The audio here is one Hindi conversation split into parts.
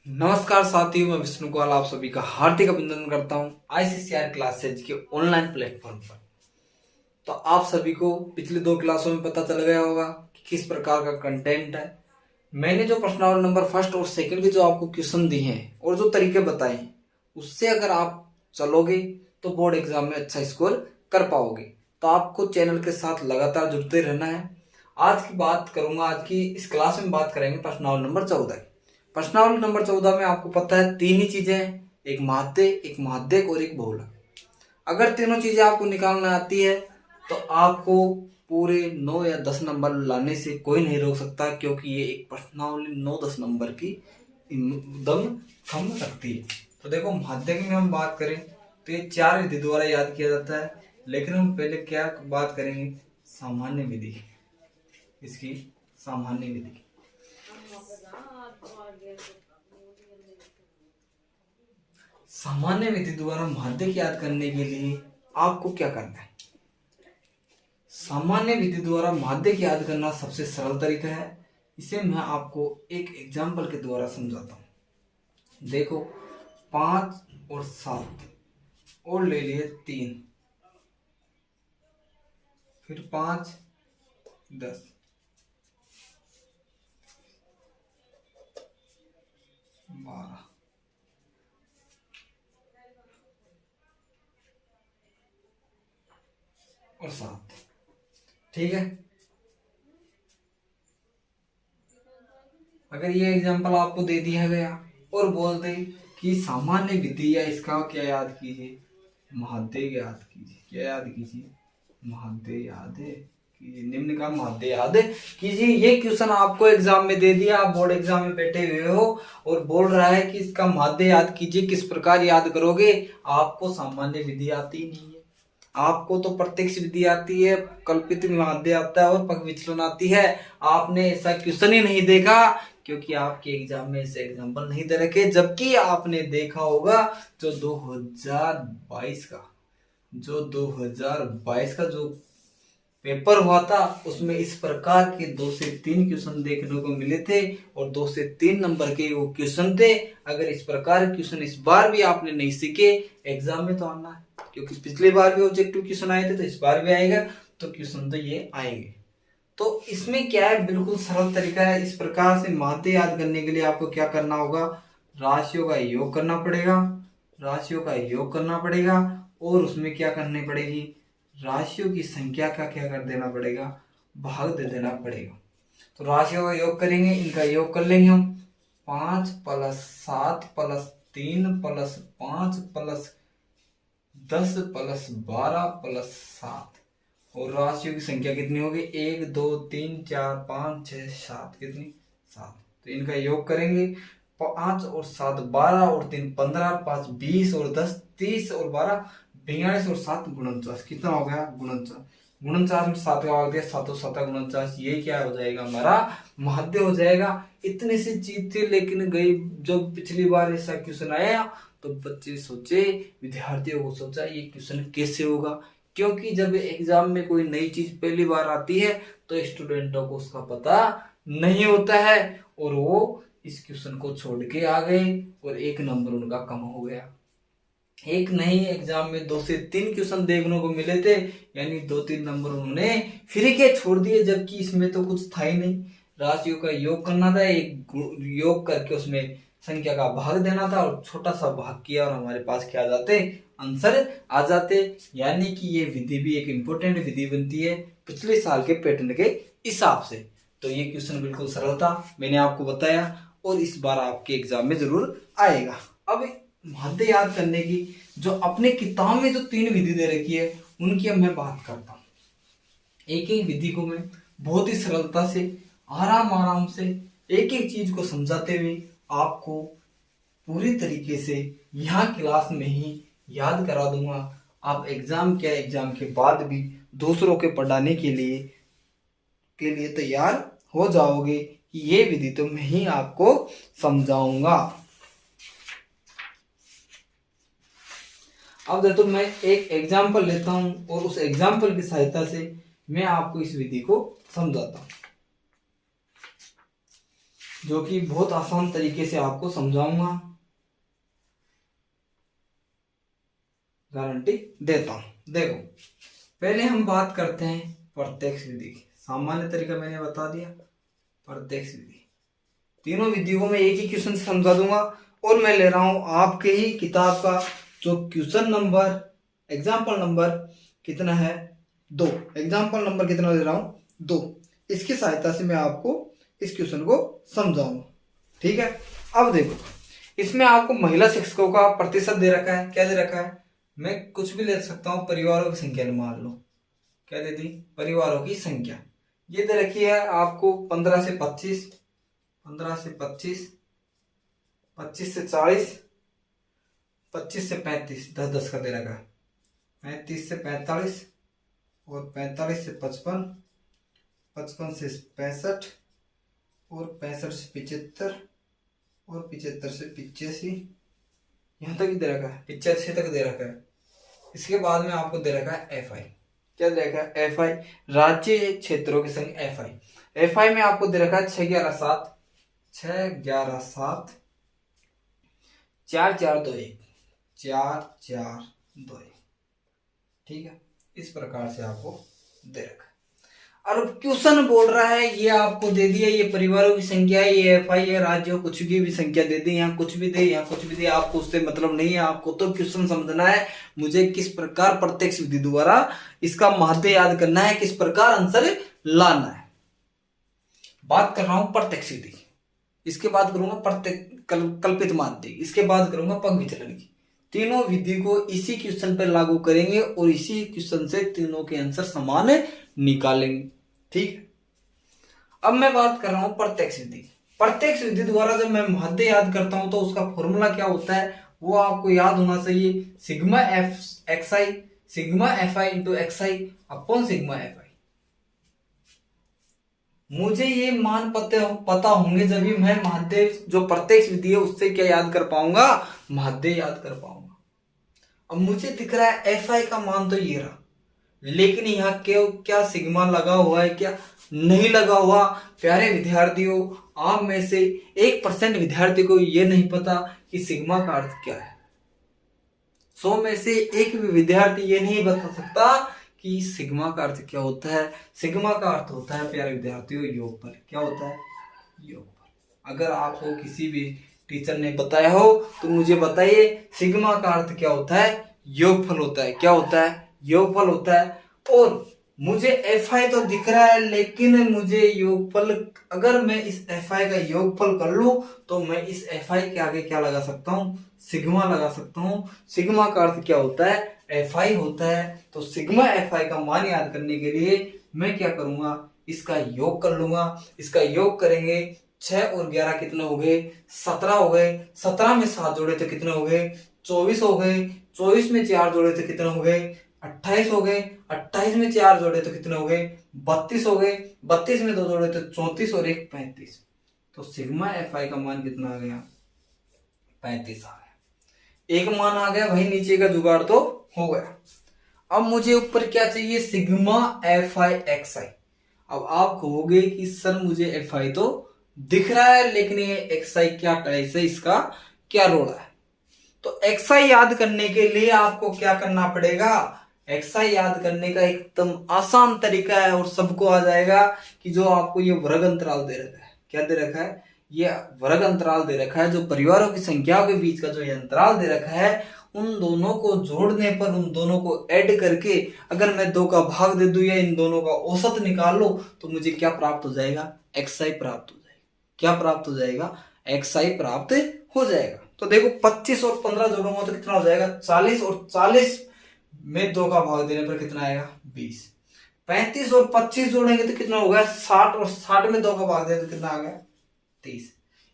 नमस्कार साथियों, मैं विष्णु कुमार आप सभी का हार्दिक अभिनंदन करता हूं आईसीसीआर क्लासेज के ऑनलाइन प्लेटफॉर्म पर। तो आप सभी को पिछले 2 क्लासों में पता चल गया होगा कि किस प्रकार का कंटेंट है। मैंने जो प्रश्नावली नंबर फर्स्ट और सेकंड के जो आपको क्वेश्चन दिए हैं और जो तरीके बताए हैं, उससे अगर आप चलोगे तो बोर्ड एग्जाम में अच्छा स्कोर कर पाओगे। तो आपको चैनल के साथ लगातार जुड़ते रहना है। आज की बात करूंगा, आज की इस क्लास में बात करेंगे प्रश्नावली नंबर 14। प्रश्नावली नंबर 14 में आपको पता है 3 ही चीजें हैं, एक माध्य, एक माध्यक और एक बहुलक। अगर तीनों चीजें आपको निकालना आती है तो आपको पूरे 9 या 10 नंबर लाने से कोई नहीं रोक सकता, क्योंकि ये एक प्रश्नावली 9-10 नंबर की दम खम रखती है। तो देखो, माध्यक में हम बात करें तो ये 4 विधि द्वारा याद किया जाता है, लेकिन हम पहले क्या बात करेंगे, सामान्य विधि, इसकी सामान्य विधि। सामान्य विधि द्वारा माध्यक याद करने के लिए आपको क्या करना है, सामान्य विधि द्वारा माध्यक याद करना सबसे सरल तरीका है। इसे मैं आपको एक एग्जाम्पल के द्वारा समझाता हूं। देखो, 5 और 7 और ले लिए 3, फिर 5 10, बारह और 7। ठीक है, अगर ये एग्जाम्पल आपको दे दिया गया और बोल दे कि सामान्य विधि या इसका क्या याद कीजिए, माध्य याद कीजिए, क्या याद कीजिए, माध्य याद है कीजिए, निम्न का माध्य याद कीजिए। ये क्वेश्चन आपको एग्जाम में दे दिया, आप बोर्ड एग्जाम में बैठे हुए हो और बोल रहा है कि इसका माध्य याद कीजिए, किस प्रकार याद करोगे। आपको सामान्य विधि आती नहीं है, आपको तो प्रत्यक्ष विधि आती है, कल्पित माध्य आता है और पग विचलन आती है। आपने ऐसा क्वेश्चन ही नहीं देखा, क्योंकि आपके एग्जाम में ऐसे एग्जाम्पल नहीं दे रखे। जबकि आपने देखा होगा जो 2022 का जो पेपर हुआ था, उसमें इस प्रकार के 2 से 3 क्वेश्चन देखने को मिले थे और 2 से 3 नंबर के वो क्वेश्चन थे। अगर इस प्रकार क्वेश्चन इस बार भी आपने नहीं सीखे, एग्जाम में तो आना है, क्योंकि पिछली बार भी ऑब्जेक्टिव क्वेश्चन आए थे तो इस बार भी आएगा, तो क्वेश्चन तो ये आएंगे। तो इसमें क्या है, बिल्कुल सरल तरीका है। इस प्रकार से माध्य याद करने के लिए आपको क्या करना होगा, राशियों का योग करना पड़ेगा, राशियों का योग करना पड़ेगा और उसमें क्या करनी पड़ेगी, राशियों की संख्या का क्या कर देना पड़ेगा, भाग दे देना पड़ेगा। तो राशियों का योग करेंगे, इनका योग कर लेंगे हम, 5 + 7 + 3 + 5 + 10 + 12 + 7, और राशियों की संख्या कितनी होगी, 1 2 3 4 5 6 7, कितनी, 7। तो इनका योग करेंगे, 5 और 7 12 और 3 15, 5 20 और 10 30 और 12 42 और 7 49, कितना हो गया, 49। 49 में 7 का भाग दिया, 7 और 7 49, ये क्या हो जाएगा, हमारा माध्य हो जाएगा। इतनी सी चीज थी, लेकिन गई जब पिछली बार ऐसा क्वेश्चन आया तो बच्चे सोचे, विद्यार्थियों को सोचा ये क्वेश्चन कैसे होगा, क्योंकि जब एग्जाम में कोई नई चीज पहली बार आती है तो स्टूडेंटों को उसका पता नहीं होता है और वो इस क्वेश्चन को छोड़ के आ गए और 1 नंबर उनका कम हो गया। एक नहीं, एग्जाम में 2 से 3 क्वेश्चन देखने को मिले थे, यानी 2-3 नंबर उन्होंने फ्री के छोड़ दिए, जबकि इसमें तो कुछ था ही नहीं। राशियों का योग करना था, एक योग करके उसमें संख्या का भाग देना था और छोटा सा भाग किया और हमारे पास क्या आ जाते, आंसर आ जाते। यानी कि ये विधि भी एक इंपॉर्टेंट विधि बनती है पिछले साल के पैटर्न के हिसाब से। तो ये क्वेश्चन बिल्कुल सरल था, मैंने आपको बताया, और इस बार आपके एग्जाम में जरूर आएगा। अब माध्य याद करने की जो अपने किताब में जो 3 विधि दे रखी है, उनकी अब मैं बात करता हूँ। एक एक विधि को मैं बहुत ही सरलता से, आराम आराम से एक एक चीज को समझाते हुए आपको पूरी तरीके से यहाँ क्लास में ही याद करा दूंगा। आप एग्जाम के बाद भी दूसरों के पढ़ाने के लिए तैयार हो जाओगे कि ये विधि तो मैं ही आपको समझाऊंगा। अब देखो, मैं एक एग्जाम्पल लेता हूं और उस एग्जाम्पल की सहायता से मैं आपको इस विधि को समझाता हूं। जो कि बहुत आसान तरीके से आपको समझाऊंगा, गारंटी देता हूं। देखो, पहले हम बात करते हैं प्रत्यक्ष विधि की। सामान्य तरीका मैंने बता दिया, प्रत्यक्ष विधि। तीनों विधियों को मैं एक ही क्वेश्चन से समझा दूंगा, और मैं ले रहा हूं आपके ही किताब का जो क्वेश्चन नंबर, एग्जाम्पल नंबर कितना है, 2। एग्जाम्पल नंबर कितना ले रहा हूं, 2। इसकी सहायता से मैं आपको इस क्वेश्चन को समझाऊंगा, ठीक है। अब देखो, इसमें आपको महिला शिक्षकों का प्रतिशत दे रखा है। क्या दे रखा है, मैं कुछ भी ले सकता हूं, परिवारों की संख्या मान लो। क्या दे दी, परिवारों की संख्या। ये दे रखी है आपको 15 से 25, 15 से 25, 25 से 40, 25 से 35, 10-10 का दे रखा है। 35 से 45 और 45 से 55, 55 से 65 और 65 से 75 और 75 से 85, यहाँ तक ही दे रखा है, 85 तक दे रखा है। इसके बाद में आपको दे रखा है एफ आई। क्या दे रखा है, एफ आई, राज्य क्षेत्रों की संख्या एफ आई। एफ आई में आपको दे रखा है 6-11-7, 6-11-7, 4-4-2-1, 4-4-2-1, ठीक है। इस प्रकार से आपको दे रखा है। और क्वेश्चन बोल रहा है, ये आपको दे दिया, ये परिवारों की संख्या है, ये एफ आई है, राज्यों कुछ की भी संख्या दे दी, यहाँ कुछ भी दे, यहाँ कुछ भी दे, आपको उससे मतलब नहीं है। आपको तो क्वेश्चन समझना है, मुझे किस प्रकार प्रत्यक्ष विधि द्वारा इसका माध्य याद करना है, किस प्रकार आंसर लाना है। बात कर रहा हूं प्रत्यक्ष विधि, इसके बाद करूंगा कल्पित माध्य, इसके बाद करूंगा पग विचलन की। तीनों विधि को इसी क्वेश्चन पर लागू करेंगे और इसी क्वेश्चन से तीनों के आंसर समान निकालेंगे, ठीक। अब मैं बात कर रहा हूं प्रत्यक्ष विधि। प्रत्यक्ष विधि द्वारा जब मैं माध्य याद करता हूं तो उसका फॉर्मूला क्या होता है, वो आपको याद होना चाहिए। Sigma F x I, sigma F I into x I upon sigma F आई। मुझे ये मान पता होंगे जब भी मैं माध्य जो प्रत्यक्ष विधि है उससे क्या याद कर पाऊंगा, माध्य याद कर पाऊंगा। अब मुझे दिख रहा है एफ आई का मान तो ये रहा, लेकिन यहाँ क्या सिग्मा लगा हुआ है, क्या नहीं लगा हुआ। प्यारे विद्यार्थियों, आप में से 1% विद्यार्थी को ये नहीं पता कि सिग्मा का अर्थ क्या है। 100 में से एक भी विद्यार्थी ये नहीं बता सकता कि सिग्मा का अर्थ क्या होता है। सिग्मा का अर्थ होता है प्यारे विद्यार्थियों योगफल। क्या होता है, योगफल। अगर आपको किसी भी टीचर ने बताया हो तो मुझे बताइए, सिग्मा का अर्थ क्या होता है, योगफल होता है। क्या होता है, योगफल होता है। और मुझे एफ आई तो दिख रहा है, लेकिन मुझे योगफल, अगर मैं इस एफ आई का योगफल कर लूं तो मैं इस एफ आई के आगे क्या लगा सकता हूं, सिग्मा लगा सकता हूं। सिग्मा का अर्थ क्या होता है, एफ आई होता है। तो सिग्मा एफ आई का मान याद करने के लिए मैं क्या करूंगा, इसका योग कर लूंगा। इसका योग करेंगे, 6 और 11 कितने हो गए, 17 हो गए। 17 में 7 जोड़े तो कितने हो गए, 24 हो गए। 24 में 4 जोड़े तो कितने हो गए, 28 हो गए। 28 में 4 जोड़े तो कितने हो गए, 32 हो गए। 32 में 2 जोड़े तो 34 और 1 35। तो सिग्मा एफ आई का मान कितना आ गया, 35 आ गया। एक मान आ गया भाई, नीचे का जुगाड़ तो हो गया। अब मुझे ऊपर क्या चाहिए, सिग्मा एफ आई एक्स आई। अब आप कहोगे कि सर मुझे एफ आई तो दिख रहा है, लेकिन ये एक्स आई क्या कैसे, इसका क्या रोड़ा है। तो एक्स आई याद करने के लिए आपको क्या करना पड़ेगा, एक्स आई याद करने का एकदम आसान तरीका है और सबको आ जाएगा कि जो आपको ये वर्ग अंतराल दे रखा है। क्या दे रखा है, ये वर्ग अंतराल दे रखा है। जो परिवारों की संख्याओं के बीच का जो ये अंतराल दे रखा है, उन दोनों को जोड़ने पर, उन दोनों को ऐड करके अगर मैं 2 का भाग दे दूं या इन दोनों का औसत निकाल लो तो मुझे क्या प्राप्त हो जाएगा, एक्स आई प्राप्त हो जाएगा। क्या प्राप्त हो जाएगा, एक्स आई प्राप्त हो जाएगा। तो देखो 25 और 15 जोड़ूंगा तो कितना हो जाएगा, 40, और 40 में 2 का भाग देने पर कितना आएगा, 20। 35 और 25 जोड़ेंगे तो कितना होगा, 60, और 60 में 2 का भाग देने तो कितना आ गया, 30।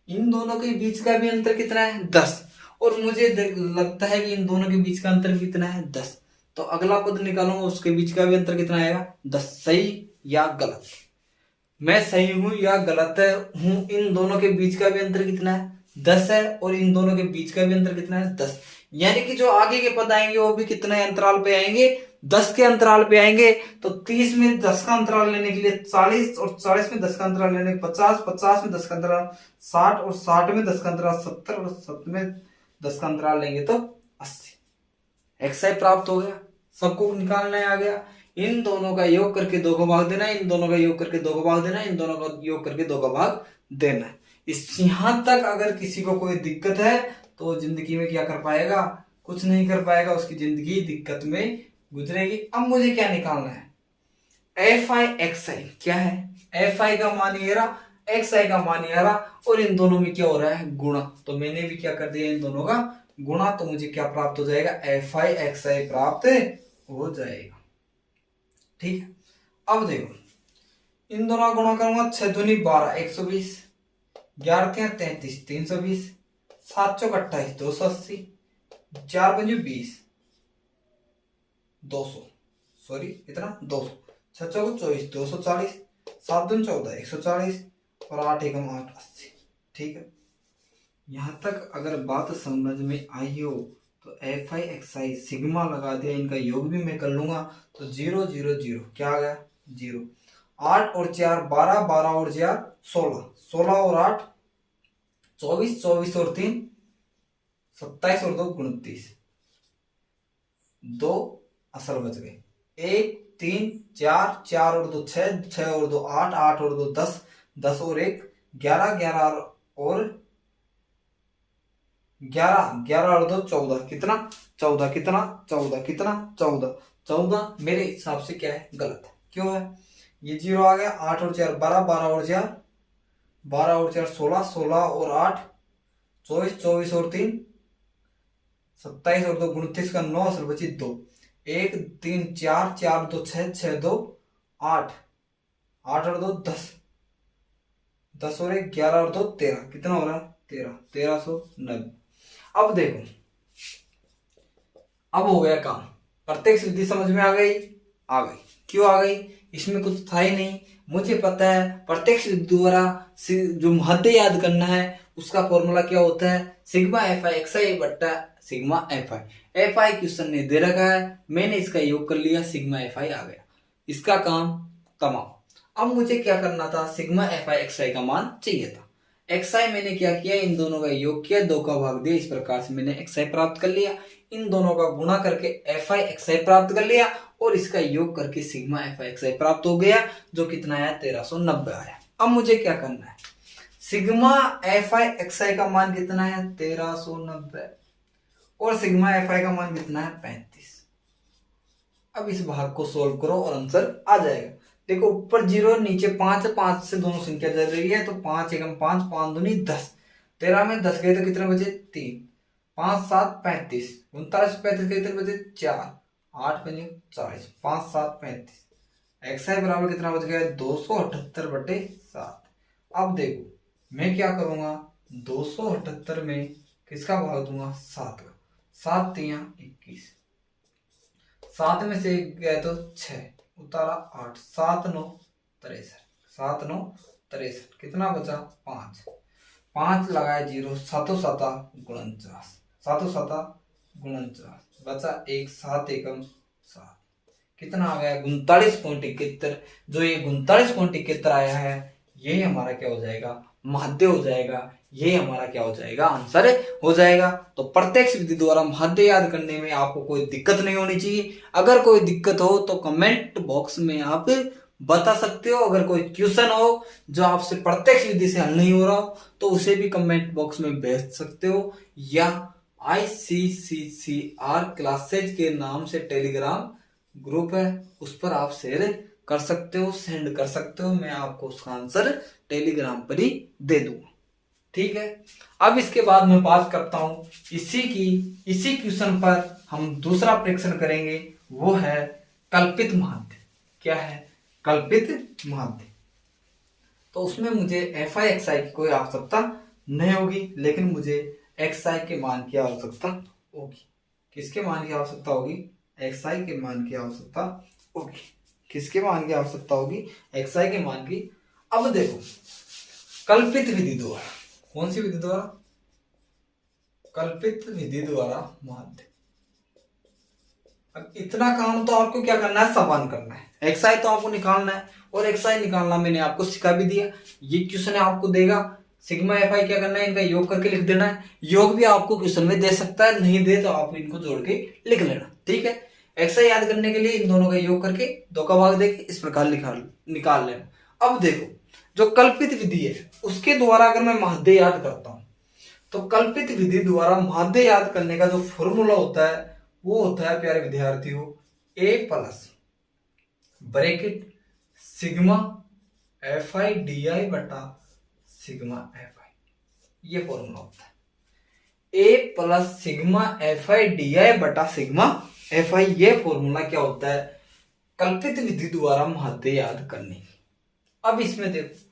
इन दोनों के बीच का भी अंतर कितना है, 10। और मुझे लगता है कि इन दोनों के बीच का अंतर कितना है, 10। तो अगला पद निकालूंगा, उसके बीच का भी अंतर कितना आएगा, 10। सही या गलत, मैं सही हूं या गलत हूं, इन दोनों के बीच का भी अंतर कितना है, 10 है। और इन दोनों के बीच का भी अंतर कितना है, 10। यानी कि जो आगे के पद आएंगे वो भी कितने अंतराल पे आएंगे, 10 के अंतराल पे आएंगे तो 30 में 10 का अंतराल लेने के लिए 40, और 40 में 10 का अंतराल लेने 50, 50 में 10 का अंतराल 60, और 60 में 10 का अंतराल 70, और 70 में 10 का अंतराल लेंगे तो 80। एक्सआई प्राप्त हो गया, सबको निकालना आ गया। इन दोनों का योग करके 2 को भाग देना, इन दोनों का योग करके 2 को भाग देना, इन दोनों का योग करके 2 का भाग देना। इस यहां तक अगर किसी को कोई दिक्कत है तो जिंदगी में क्या कर पाएगा, कुछ नहीं कर पाएगा, उसकी जिंदगी दिक्कत में गुजरेगी। अब मुझे क्या निकालना है, एफ आई एक्स आई क्या है, एफ आई का मान ये रहा, एक्स आई का मान ये रहा, और इन दोनों में क्या हो रहा है, गुणा। तो मैंने भी क्या कर दिया, इन दोनों का गुणा, तो मुझे क्या प्राप्त हो जाएगा, एफ आई एक्स आई प्राप्त हो जाएगा। ठीक है, अब देखो इन दोनों का गुणा करूंगा, 6 दूनी 12 120, 11 33 320, 7 चौक 28 280, 4 पंजे 20 200, सॉरी इतना 200, 6 चौक 24 240, 7 दून 14 140, और 8 एकम 8 80। ठीक है, यहां तक अगर बात समझ में आई हो तो F I x I sigma लगा दिया, इनका योग भी मैं कर लूंगा, तो 0 0 0 क्या आ गया 0। 8 और 4 12, 12 और 4 16, 16 और 8 24, 24 और 3 27, और 2 29, 2 असल बच गए, 1 3 4, 4 और 2 6, 6 और 2 8, 8 और 2 10, 10 और 1 11, 11 और 11, 11 और 2 14, कितना 14, कितना 14, कितना 14, 14 मेरे हिसाब से क्या है, गलत है। क्यों है, ये 0 आ गया, 8 और 4 12, 12 और 4 12 और 4 16, 16 और 8 24, 24 और 3 27, और 2 29 का 9 असल बची 2, 1 3 4, 4 2 6, 6 2 8, 8 और 2 10, 10 और 1 11 और 2 13, कितना हो रहा है 13, 1390। अब देखो, अब हो गया काम, प्रत्यक्ष विधि समझ में आ गई, आ गई। क्यों आ गई, इसमें कुछ था ही नहीं, मुझे पता है प्रत्यक्ष विधि द्वारा जो माध्य याद करना है उसका फॉर्मूला क्या होता है, सिग्मा एफ आई एक्स आई बट्टा sigma F I. F I question ने दे रखा है, मैंने इसका योग कर लिया, सिग्मा एफ आई आ गया, इसका काम तमाम। अब मुझे क्या करना था, सिग्मा एफ आई एक्स आई का मान चाहिए था। एक्स आई मैंने क्या किया, इन दोनों का योग किया, 2 का भाग दिया, इस प्रकार से मैंने एक्स आई प्राप्त कर लिया। इन दोनों का गुणा करके एफ आई एक्स आई प्राप्त कर लिया, और इसका योग करके सिग्मा एफ आई एक्स आई प्राप्त हो गया, जो कितना आया 1390 आया। अब मुझे क्या करना है, सिग्मा एफ आई एक्स आई का मान कितना है 1390, और सिग्मा एफ आई का मान कितना है 35। अब इस भाग को सोल्व करो और आंसर आ जाएगा। देखो ऊपर 0 नीचे 5, 5 से दोनों संख्या चल रही है, तो 5 एकम 5, 5 दूनी 10, 13 में 10 गए तो कितने बचे 3, 5 7 35, 39 35 के कितने बचे 4, 8 5 40, 5 7 35, एक्स आई बराबर कितना बच गया 278 बटे 7। अब देखो मैं क्या करूंगा, 278 में किसका भाग दूंगा 7 का, 7 3 21, 7 में से गया तो 6 उतारा 8, 7 9 63, 7 9 63, कितना बचा 5, 5 लगाया 0, 7 7 49, 7 7 49 बचा 1, 7 एकम 7, कितना आ गया 39.71। जो ये 39.71 आया है, ये हमारा क्या हो जाएगा, माध्य हो जाएगा, ये हमारा क्या हो जाएगा, आंसर हो जाएगा। तो प्रत्यक्ष विधि द्वारा माध्य याद करने में आपको कोई दिक्कत नहीं होनी चाहिए। अगर कोई दिक्कत हो तो कमेंट बॉक्स में आप बता सकते हो। अगर कोई क्वेश्चन हो जो आपसे प्रत्यक्ष विधि से हल नहीं हो रहा हो तो उसे भी कमेंट बॉक्स में भेज सकते हो, या ICCCR क्लासेज के नाम से टेलीग्राम ग्रुप है, उस पर आप शेयर कर सकते हो, सेंड कर सकते हो, मैं आपको उसका आंसर टेलीग्राम पर ही दे दूंगा। ठीक है, अब इसके बाद मैं बात करता हूं इसी क्वेश्चन पर हम दूसरा परीक्षण करेंगे, वो है कल्पित माध्य। क्या है, कल्पित माध्य। तो उसमें मुझे एफ आई एक्स आई की कोई आवश्यकता नहीं होगी, लेकिन मुझे एक्स आई के मान की आवश्यकता होगी। किसके मान की आवश्यकता होगी, एक्स आई के मान की आवश्यकता होगी। किसके मान की आवश्यकता होगी, एक्स आई के मान की। अब देखो कल्पित विधि द्वारा, कौन सी विधि द्वारा, कल्पित विधि द्वारा माध्य। अब इतना काम तो आपको क्या करना है, समान करना है। एक्स तो आपको निकालना है, और एक्स निकालना मैंने आपको सिखा भी दिया। ये क्वेश्चन आपको देगा सिग्मा एफ आई, क्या करना है, इनका योग करके लिख देना है। योग भी आपको क्वेश्चन में दे सकता है, नहीं दे तो आप इनको जोड़ के लिख लेना, ठीक है। एक्स याद करने के लिए इन दोनों का योग करके 2 का भाग देके इस प्रकार निकाल लेना। अब देखो, जो कल्पित विधि है उसके द्वारा अगर मैं माध्य याद करता हूं, तो कल्पित विधि द्वारा माध्य याद करने का जो फॉर्मूला होता है वो होता है प्यारे विद्यार्थियों, A plus bracket sigma F I D I बटा सिग्मा एफ आई, ये फॉर्मूला होता है। A plus sigma F I D I बटा सिग्मा एफ आई, ये फॉर्मूला क्या होता है, कल्पित विधि द्वारा माध्य याद करने की। अब इसमें देखो,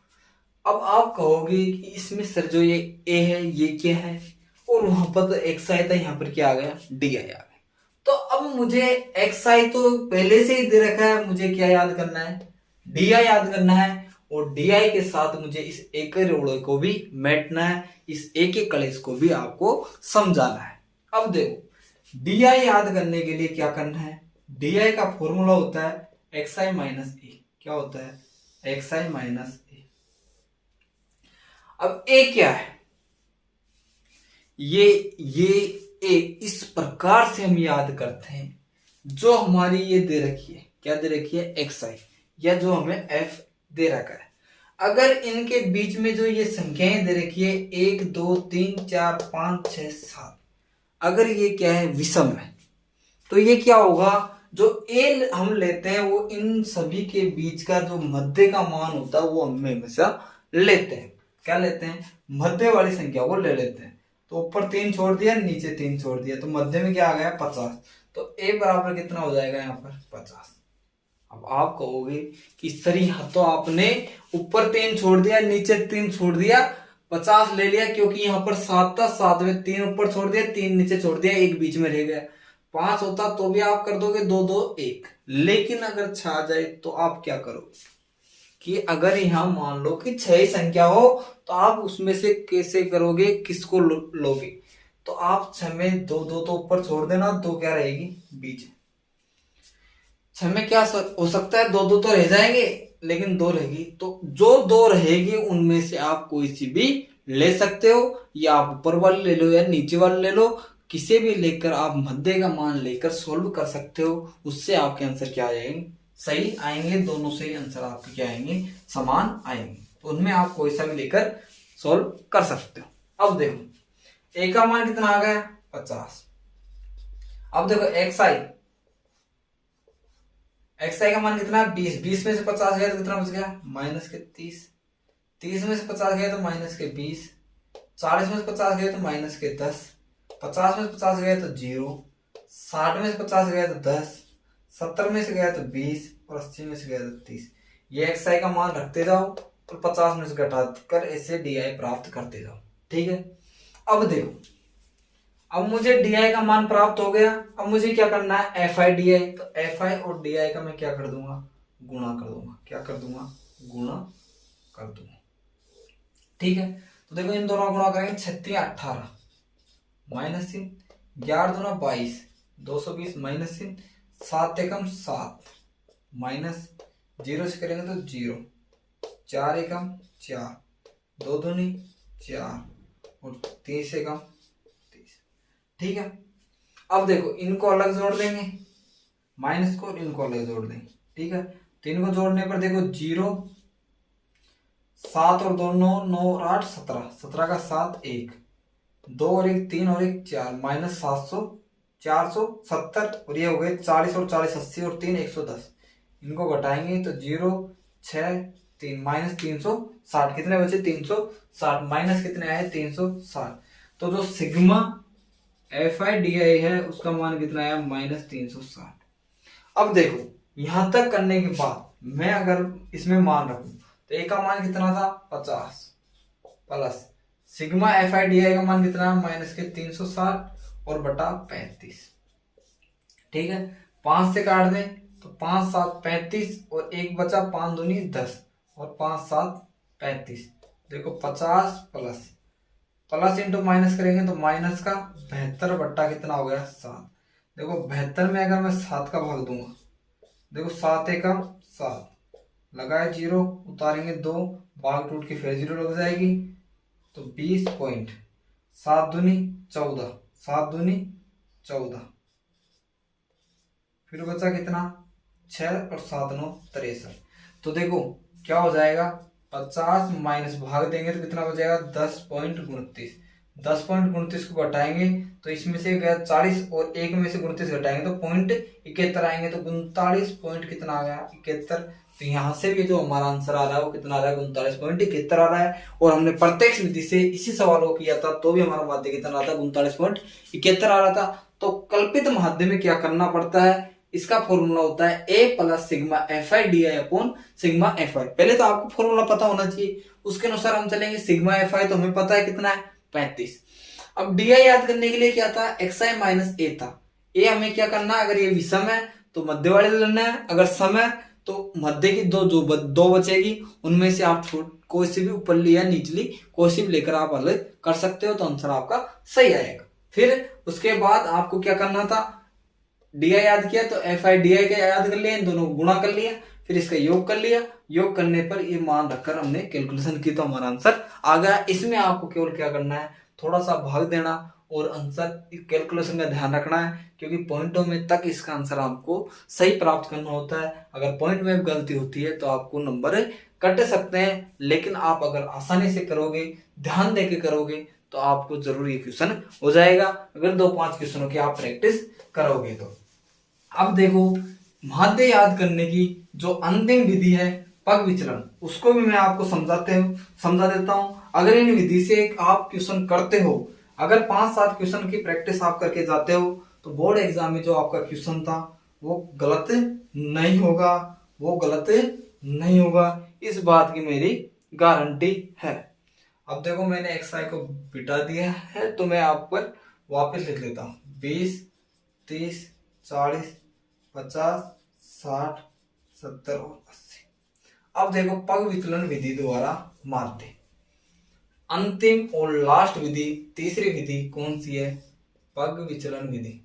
अब आप कहोगे कि इसमें सर जो ये ए है ये क्या है, और वहां पर तो एक्स आई था, यहाँ पर क्या आ गया, डी आई आ गया। तो अब मुझे एक्स आई तो पहले से ही दे रखा है, मुझे क्या याद करना है, डी आई याद करना है, और डी आई के साथ मुझे इस एक रोड़े को भी मेटना है, इस एक के कलेश को भी आपको समझाना है। अब देखो, डी आई याद करने के लिए क्या करना है, डी आई का फॉर्मूला होता है एक्स आई माइनस ए, क्या होता है, एक्स आई माइनस ए। अब ए क्या है, ये ए इस प्रकार से हम याद करते हैं, जो हमारी ये दे रखी है, क्या दे रखी है, एक्स आई, या जो हमें एफ दे रखा है। अगर इनके बीच में जो ये संख्याएं दे रखी है 1 2 3 4 5 6 7, अगर ये क्या है, विषम है, तो ये क्या होगा, जो ए हम लेते हैं वो इन सभी के बीच का जो मध्य का मान होता है वो हम हमेशा लेते हैं, क्या लेते हैं, मध्य वाली संख्या को ले लेते हैं। तो ऊपर 3 छोड़ दिया, नीचे 3 छोड़ दिया, तो मध्य में क्या आ गया, 50। तो ए बराबर कितना हो जाएगा यहाँ पर, 50। अब आप कहोगे कि सर यहाँ तो आपने ऊपर 3 छोड़ दिया, नीचे 3 छोड़ दिया, 50 ले लिया, क्योंकि यहाँ पर 7 था, 7 में 3 ऊपर छोड़ दिया, 3 नीचे छोड़ दिया, 1 बीच में रह गया। 5 होता तो भी आप कर दोगे 2 2 1, लेकिन अगर छा जाए तो आप क्या करोगे, कि अगर यहाँ मान लो कि 6 संख्या हो, तो आप उसमें से कैसे करोगे, किसको लोगे, तो आप 6 में 2 2 तो ऊपर छोड़ देना, 2 क्या रहेगी बीच में, 6 में क्या हो सकता है, 2 2 तो रह जाएंगे, लेकिन 2 रहेगी, तो जो 2 रहेगी उनमें से आप कोई सी भी ले सकते हो, या आप ऊपर वाले ले लो या नीचे वाले ले लो, किसी भी लेकर आप मध्य का मान लेकर सोल्व कर सकते हो, उससे आपके आंसर क्या आ जाएंगे, सही आएंगे, दोनों सही आंसर आपके क्या आएंगे, समान आएंगे। तो उनमें आप कोई सा भी लेकर सोल्व कर सकते हो। अब देखो ए का मान कितना आ गया, 50। अब देखो एक्स आई का मान कितना है, 20। 20 में से 50 गया तो कितना बच गया, माइनस के 30। 30 में से 50 गया तो माइनस के 20। 40 में से 50 गया तो माइनस के 10। 50 में से 50 गया तो 0। 60 में से 50 गया तो 10। 70 में से गया तो 20, और 80 में से गया तो 30। ये एक्स आई का मान रखते जाओ और 50 में से घटा कर ऐसे डी आई प्राप्त करते जाओ, ठीक है। अब देखो, अब मुझे डी आई का मान प्राप्त हो गया, अब मुझे क्या करना है, एफ आई डी आई। तो एफ आई और डी आई का मैं क्या कर दूंगा, गुणा कर दूंगा, क्या कर दूंगा, गुणा कर दूंगा, ठीक है। तो देखो इन दोनों गुणा करेंगे, 36 18 माइनस 3, 11 दूना 22, 220 माइनस 3, 7 एकम 7 माइनस 0 से करेंगे तो 0, 4 एकम 4, 2 दूनी 4 और 30 एकम 30, ठीक है। अब देखो इनको अलग जोड़ देंगे, माइनस को, और इनको अलग जोड़ देंगे, ठीक है। तो इनको जोड़ने पर देखो 0, 7 और 2 9, 9 और 8 17, 17 का 7 1, 2 और 1 3 और 1 4, माइनस 700 470, और ये हो गए 40 और 40 80 और 3 110। इनको घटाएंगे तो 0 6 3 माइनस 360, कितने बचे 360, माइनस कितने आए 360। तो जो सिग्मा एफ आई डी आई है उसका मान कितना आया, माइनस 360। अब देखो यहां तक करने के बाद मैं अगर इसमें मान रखूं तो ए का मान कितना था 50, plus sigma F I D आई का मान कितना है, माइनस के 360 और बटा 35, ठीक है। 5 से काट दें तो 5 7 35 और 1 बचा, 5 दूनी 10 और 5 7 35। देखो 50 प्लस इंटू माइनस करेंगे तो माइनस का 72 बट्टा कितना हो गया 7। देखो 72 में अगर मैं 7 का भाग दूंगा, देखो 7 एकम 7, लगाए 0, उतारेंगे 2, भाग टूट के फिर 0 लग जाएगी, तो 20 पॉइंट, 7 दूनी 14, 7 दूनी 14, फिर बचा कितना 6 और 7 9 63। तो देखो क्या हो जाएगा, 50 माइनस भाग देंगे तो कितना बचेगा 10.29, 10.29 को घटाएंगे तो इसमें से गया 40 और एक में से 29 घटाएंगे तो 0.71 आएंगे, तो 39 पॉइंट कितना आ गया 71। तो यहाँ से भी जो हमारा आंसर आ रहा है वो कितना आ रहा है 39.71 आ रहा है। और हमने प्रत्यक्ष विधि से इसी सवाल को किया था तो भी हमारा माध्य कितना आ रहा था 39.71 आ रहा था। तो कल्पित माध्य में क्या करना पड़ता है, इसका फॉर्मूला होता है a plus sigma F I D I upon sigma F आई। पहले तो आपको फॉर्मूला पता होना चाहिए, उसके अनुसार हम चलेंगे। सिग्मा एफ आई तो हमें पता है कितना है 35। अब डी आई याद करने के लिए क्या था, एक्स आई माइनस ए था। ए हमें क्या करना है, अगर ये विषम है तो मध्य वाले लेना है, अगर सम है तो मध्य की दो बचेगी, उनमें से आप कोई सी भी ऊपरली या निचली कोई सी भी लेकर आप अलग कर सकते हो, तो आंसर आपका सही आएगा। फिर उसके बाद आपको क्या करना था, डी आई याद किया तो एफ आई डी आई का याद कर लिया, इन दोनों को गुणा कर लिया, फिर इसका योग कर लिया, योग करने पर ये मान रखकर हमने कैलकुलेशन की तो हमारा आंसर आ गया। इसमें आपको केवल क्या करना है, थोड़ा सा भाग देना और आंसर कैलकुलेशन का ध्यान रखना है, क्योंकि पॉइंटों में तक इसका आंसर आपको सही प्राप्त करना होता है। अगर पॉइंट में गलती होती है तो आपको नंबर कट सकते हैं, लेकिन आप अगर आसानी से करोगे, ध्यान देके करोगे तो आपको जरूर ये क्वेश्चन हो जाएगा, अगर 2-5 क्वेश्चनों की आप प्रैक्टिस करोगे तो। अब देखो माध्य याद करने की जो अंतिम विधि है पग विचलन, उसको भी मैं आपको समझा देता हूं। अगर इन विधि से आप क्वेश्चन करते हो, अगर 5-7 क्वेश्चन की प्रैक्टिस आप करके जाते हो तो बोर्ड एग्जाम में जो आपका क्वेश्चन था वो गलत नहीं होगा, वो गलत नहीं होगा, इस बात की मेरी गारंटी है। अब देखो मैंने एक्स को बिठा दिया है तो मैं आप पर वापस लिख लेता हूँ, 20, 30, 40, 50, 60, 70 और 80। अब देखो पग विचलन विधि द्वारा माध्य, अंतिम और लास्ट विधि, तीसरी विधि कौन सी है, पग विचलन विधि,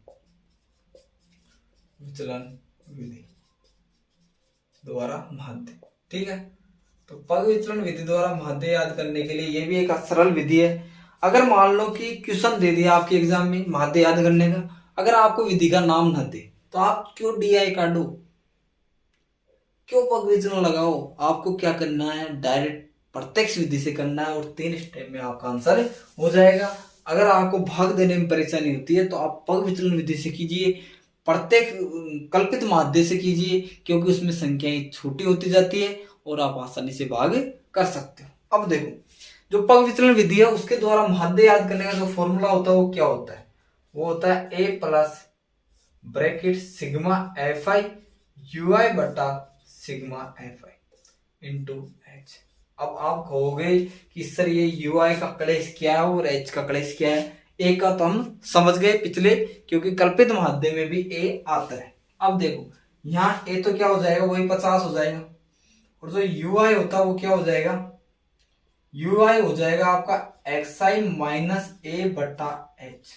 विचलन विधि द्वारा माध्य। ठीक है, तो पग विचलन विधि द्वारा माध्य याद करने के लिए ये भी एक सरल विधि है। अगर मान लो कि क्वेश्चन दे दिया आपके एग्जाम में माध्य याद करने का, अगर आपको विधि का नाम न दे तो आप क्यों डी आई काटो, क्यों पग विचलन लगाओ। आपको क्या करना है, डायरेक्ट प्रत्यक्ष विधि से करना है और 3 स्टेप में आपका आंसर हो जाएगा। अगर आपको भाग देने में परेशानी होती है तो आप पग विचलन विधि से कीजिए, प्रत्येक कल्पित माध्य से कीजिए, क्योंकि उसमें संख्याएं छोटी होती जाती है और आप आसानी से भाग कर सकते हो। अब देखो जो पग विचलन विधि है उसके द्वारा माध्य याद करने का जो फॉर्मूला होता है वो क्या होता है, वो होता है A plus bracket sigma F I U I बटा sigma F I into H. अब आप कहोगे कि सर ये यू आई का कलेश क्या है और एच का कलेश क्या है। ए का तो हम समझ गए पिछले, क्योंकि कल्पित माध्य में भी ए आता है। अब देखो यहाँ ए तो क्या हो जाएगा, वही 50 हो जाएगा, और जो यू आई होता है वो क्या हो जाएगा, यू आई हो जाएगा आपका एक्स आई माइनस ए बटा एच,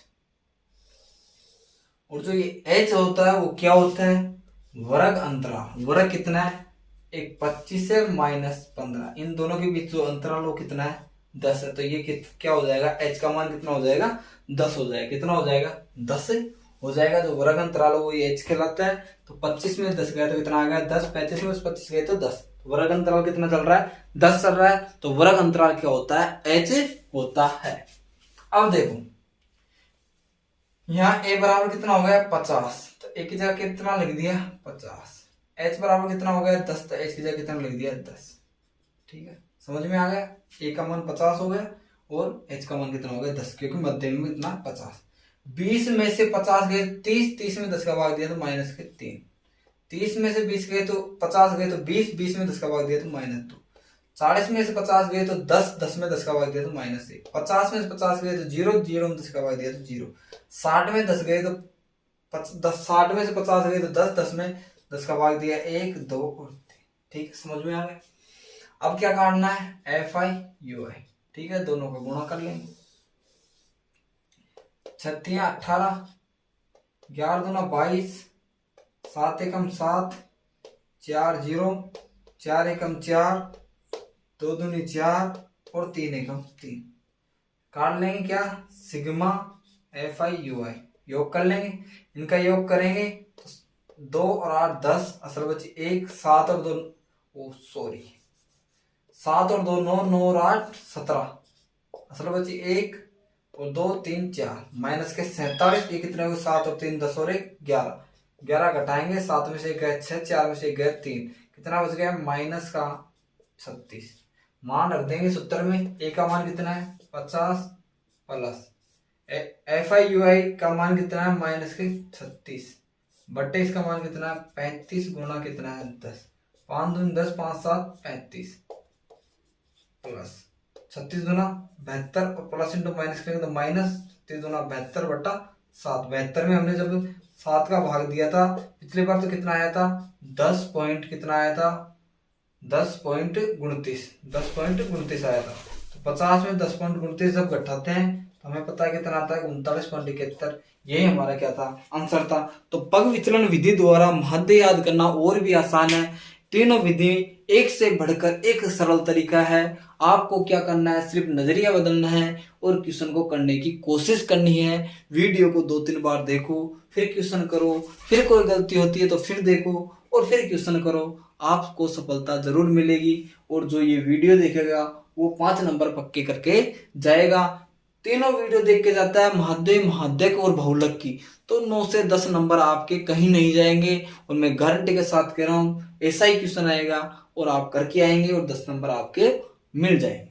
और जो ये एच होता है वो क्या होता है, वर्ग अंतराल। वर्ग कितना है, एक 25 है माइनस 15, इन दोनों के बीच जो अंतराल वो कितना है 10 है, तो ये क्या हो जाएगा, एच का मान कितना हो जाएगा 10 हो जाएगा। कितना हो जाएगा 10 हो जाएगा, जो वर्ग अंतराल है वो ये एच कहलाता है। तो 25 में 10 गया तो कितना आ गया 10, 35 में 25 गए तो 10, वर्ग अंतराल कितना चल रहा है 10 चल रहा है, तो वर्ग अंतराल क्या होता है एच होता है। अब देखो यहाँ a बराबर कितना हो गया 50, तो a की जगह कितना लिख दिया 50, h बराबर कितना हो गया 10, तो h की जगह कितना लिख दिया 10। ठीक है, समझ में आ गया, a का मान 50 हो गया और h का मान कितना हो गया 10, क्योंकि मध्य में कितना 50। 20 में से 50 गए 30, 30 में 10 का भाग दिया तो माइनस के 3, 30 में से 20 गए तो 50 गए तो 20, 20 में 10 का भाग दिया तो माइनस 2, 40 में से 50 गए तो 10, 10 में 10 का भाग दिया तो माइनस 1, 50 में से 50 गए तो 0, 0 में 10 का भाग दिया तो 0, 60 में 10 गए तो 60 में से 50 गए तो 10, 10 में 10 का भाग दिया 1, 2 और 3। ठीक, समझ में आ गया। अब क्या काटना है एफ आई यू आई। ठीक है, दोनों का गुणा कर लेंगे, 36 18 11 दूना 22, 7 एकम 7, 4 0, 4 एकम 4, 2 दूनी 4 और 3 एकम 3। काट लेंगे क्या, सिग्मा FI/UI योग कर लेंगे। इनका योग करेंगे तो 2 और 8 10, असल बची 1, 7 और 2 7 और 2 9, 9 और 8 17, असल बची 1 और 2 3 4, माइनस के 47। ये कितने हो गए, 7 और 3 10 और 1 11, 11 घटाएंगे, 7 में से 1 गए 6, 4 में से 1 गए 3, कितना बच गया माइनस का 36। मान रख देंगे सूत्र में। ए का मान कितना है 50 प्लस FI/UI का मान कितना है माइनस के 36 बट्टे इसका मान कितना है 35 गुना कितना है 10, 5 दूनी 10, 5 7 35 प्लस 36 दूना 72 और प्लस इंटू माइनस करेंगे तो माइनस 36 दूना 72 बट्टा 7। 72 में हमने जब 7 का भाग दिया था पिछली बार तो कितना आया था 10 पॉइंट कितना आया था 10.29 आया था। तो 50 में 10.29 जब घटाते हैं तो हमें पता है कितना आता है 39.71। यही हमारा क्या था आंसर था। तो पग विचलन विधि द्वारा माध्य याद करना और भी आसान है। तीनों विधि एक से बढ़कर एक सरल तरीका है। आपको क्या करना है, सिर्फ नजरिया बदलना है और क्वेश्चन को करने की कोशिश करनी है। वीडियो को 2-3 बार देखो, फिर क्वेश्चन करो, फिर कोई गलती होती है तो फिर देखो और फिर क्वेश्चन करो, आपको सफलता जरूर मिलेगी। और जो ये वीडियो देखेगा वो 5 नंबर पक्के करके जाएगा। तीनों वीडियो देख के जाता है महाद्वय, महाद्वयक और बहुलक की, तो 9 से 10 नंबर आपके कहीं नहीं जाएंगे। और मैं गारंटी के साथ कह रहा हूं ऐसा ही क्वेश्चन आएगा और आप करके आएंगे और 10 नंबर आपके मिल जाएंगे।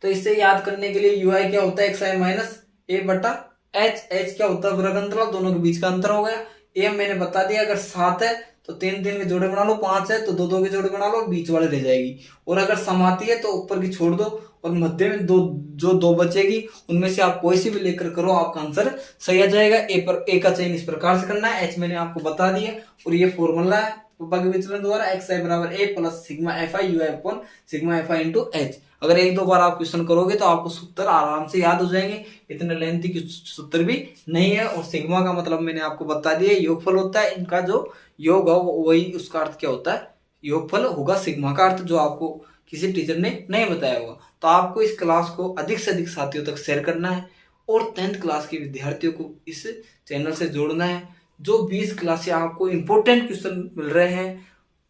तो इससे याद करने के लिए यूआई क्या होता है xi माइनस a बटा h। h क्या होता है वर्ग अंतराल, दोनों के बीच का अंतर हो गया। a मैंने बता दिया, अगर 7 है तो 3-3 के जोड़े बना लो, 5 है तो 2-2 के जोड़े बना लो, बीच वाले रह जाएगी। और अगर समाती है तो ऊपर की छोड़ दो और मध्य में जो दो बचेगी उनमें से आप कोई सी भी लेकर करो, आपका आंसर सही आ जाएगा। ए का चयन इस प्रकार से करना है, एच मैंने आपको बता दिया और ये फॉर्मूला है पग विचलन द्वारा xi बराबर a plus sigma FI/UI upon sigma FI into h। अगर 1-2 बार आप क्वेश्चन करोगे तो आपको सूत्र आराम से याद हो जाएंगे, इतने लेंथी की सूत्र भी नहीं है। और सिग्मा का मतलब मैंने आपको बता दिया योगफल होता है, इनका जो योग है वही उसका अर्थ क्या होता है योगफल होगा सिग्मा का अर्थ, जो आपको किसी टीचर ने नहीं बताया होगा। तो आपको इस क्लास को अधिक से अधिक साथियों तक शेयर करना है और 10th क्लास के विद्यार्थियों को इस चैनल से जोड़ना है। जो 20 क्लासें आपको इंपॉर्टेंट क्वेश्चन मिल रहे हैं,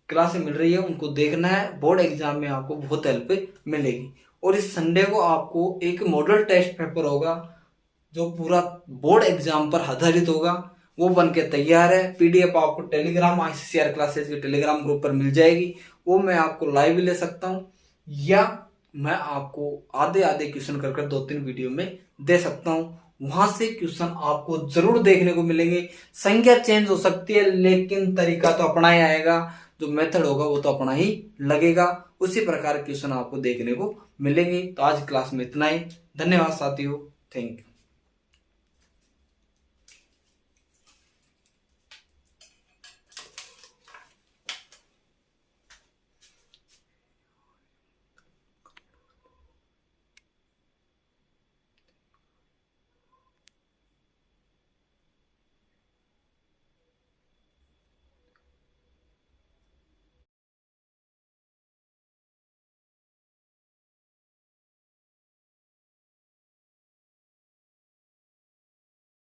क्लासें मिल रही है, उनको देखना है। बोर्ड एग्जाम में आपको बहुत हेल्प मिलेगी। और इस संडे को आपको एक मॉडल टेस्ट पेपर होगा जो पूरा बोर्ड एग्जाम पर आधारित होगा, वो बन के तैयार है। पीडीएफ आपको टेलीग्राम ICCR क्लासेस के टेलीग्राम ग्रुप पर मिल जाएगी। वो मैं आपको लाइव भी ले सकता हूँ या मैं आपको आधे आधे क्वेश्चन कर 2-3 वीडियो में दे सकता हूँ। वहां से क्वेश्चन आपको जरूर देखने को मिलेंगे। संख्या चेंज हो सकती है लेकिन तरीका तो अपना ही आएगा, जो मेथड होगा वो तो अपना ही लगेगा। उसी प्रकार क्वेश्चन आपको देखने को मिलेंगे। तो आज क्लास में इतना ही। धन्यवाद साथियों, थैंक यू।